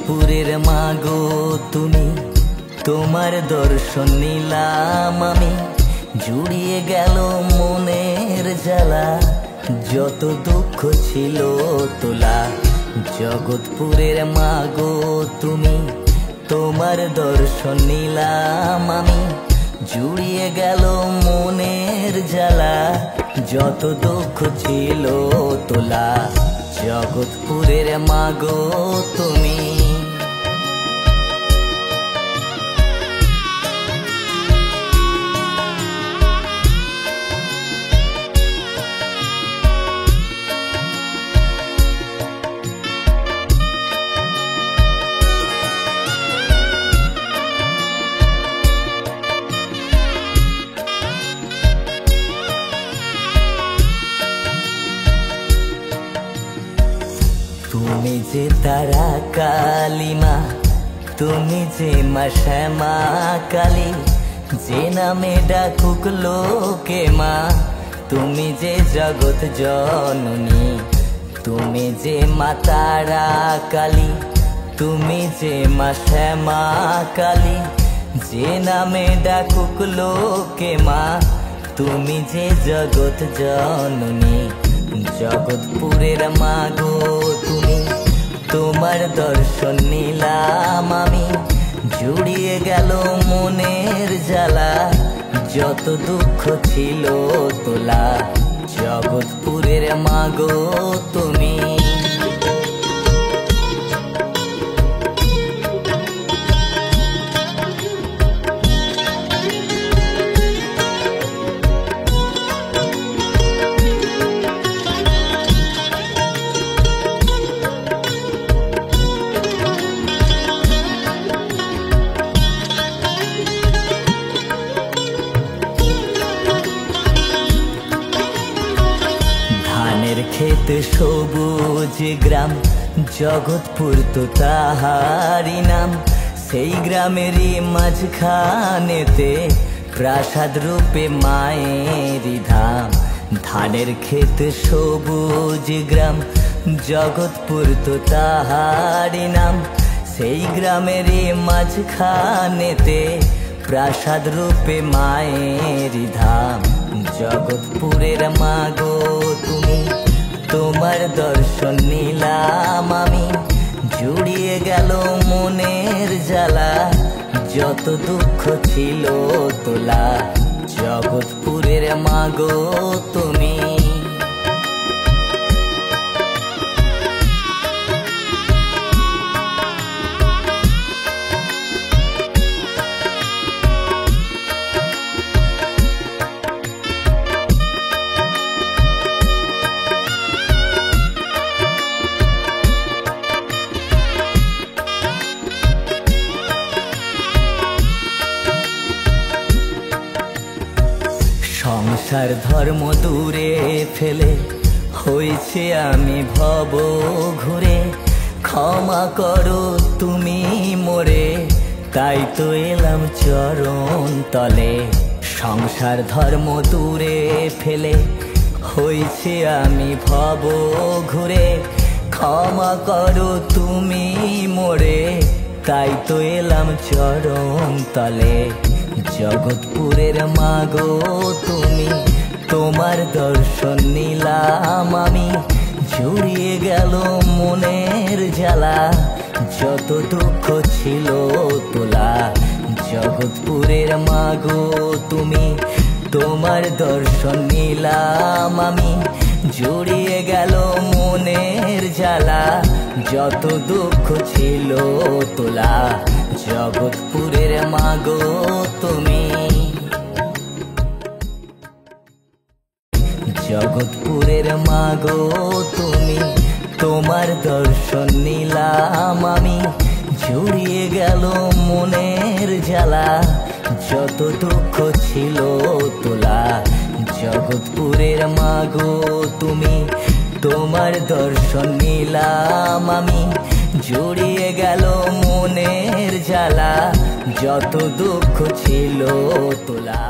জগৎপুরের মাগো তুমি, তোমার দর্শন নিলাম আমি। জুড়িয়ে গেল মনের জ্বালা, যত দুঃখ ছিল তোলা। জগৎপুরের মাগো তুমি, তোমার দর্শন নিলাম আমি। জুড়িয়ে গেল মনের জ্বালা, যত দুঃখ ছিল তোলা। জগৎপুরের মাগো তুমি। তুমি যে তারা কালিমা, তুমি যে মা শ্যামা কালী, যে নামে ডাকুক লোকে মা। তুমি যে জগৎ জননী, তুমি যে মা তারা কালী, তুমি যে মা শ্যামা কালী, যে নামে ডাকুক লোকে মা। তুমি যে জগৎ জননী। জগৎপুরের মাগো তুমি, তোমার দর্শন নিলাম আমি। জুড়িয়ে গেল মনের জ্বালা, যত দুঃখ ছিল তোলা। জগৎপুরের মাগো তুমি। ক্ষেত সবুজ গ্রাম, জগৎপুর তো তাহারি নাম। সেই গ্রামেরই মাঝখানেতে, প্রাসাদ রূপে মায়েরই ধাম। ধানের ক্ষেত সবুজ গ্রাম, জগৎপুর তো তাহারি নাম। সেই গ্রামেরই মাঝখানেতে, প্রাসাদ রূপে মায়েরই ধাম। জগৎপুরের মাগো তুমি, তোমার দর্শন নিলাম আমি। জুড়িয়ে গেল মনের জ্বালা, যত দুঃখ ছিল তোলা। জগৎপুরের মাগো তুমি। সংসার ধর্ম দূরে ফেলে, হয়েছে আমি ভব ঘুরে। ক্ষমা করো তুমি মোরে, তাই তো এলাম চরণ তলে। সংসার ধর্ম দূরে ফেলে, হয়েছে আমি ভব ঘুরে। ক্ষমা করো তুমি মোরে, তাই তো এলাম চরণ তলে। জগৎপুরের মাগো তুমি, তোমার দর্শন নিলাম আমি। জুড়িয়ে গেল মনের জ্বালা, যত দুঃখ ছিল তোলা। জগৎপুরের মাগো তুমি, তোমার দর্শন নিলাম আমি। জুড়িয়ে গেল মনের জ্বালা, যত দুঃখ ছিল তোলা। জগৎপুরের মাগো তুমি। জগৎপুরের মাগো তুমি, তোমার দর্শন নিলাম আমি। জুড়িয়ে গেল মনের জ্বালা, যত দুঃখ ছিল তোলা। জগৎপুরের মাগো তুমি, তোমার দর্শন নিলাম আমি। জুড়িয়ে গেল মনের জ্বালা, যত দুঃখ ছিল তোলা।